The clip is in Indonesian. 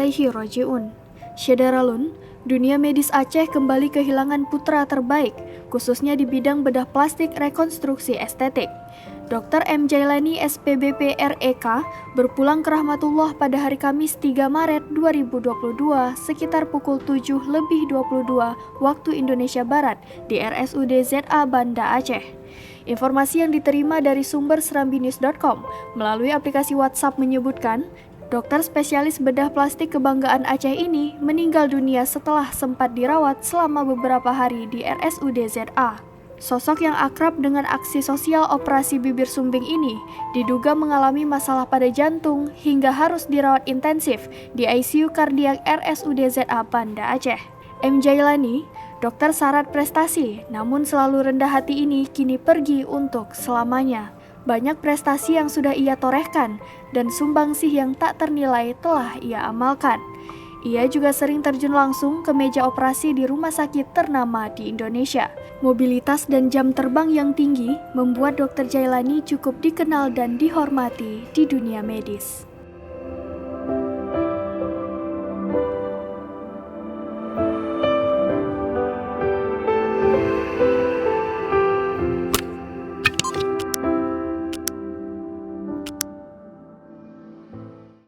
ilaihi roji'un. Syederalun, dunia medis Aceh kembali kehilangan putra terbaik, khususnya di bidang bedah plastik rekonstruksi estetik. Dr. M. Jailani SPBP REK berpulang ke rahmatullah pada hari Kamis 3 Maret 2022 sekitar pukul 7:22 waktu Indonesia Barat di RSUD ZA Banda Aceh. Informasi yang diterima dari sumber serambinews.com melalui aplikasi WhatsApp menyebutkan, dokter spesialis bedah plastik kebanggaan Aceh ini meninggal dunia setelah sempat dirawat selama beberapa hari di RSUD ZA. Sosok yang akrab dengan aksi sosial operasi bibir sumbing ini diduga mengalami masalah pada jantung hingga harus dirawat intensif di ICU kardiak RSUD ZA Banda Aceh. M. Jailani, dokter syarat prestasi, namun selalu rendah hati ini kini pergi untuk selamanya. Banyak prestasi yang sudah ia torehkan dan sumbangsih yang tak ternilai telah ia amalkan. Ia juga sering terjun langsung ke meja operasi di rumah sakit ternama di Indonesia. Mobilitas dan jam terbang yang tinggi membuat Dr. Jailani cukup dikenal dan dihormati di dunia medis.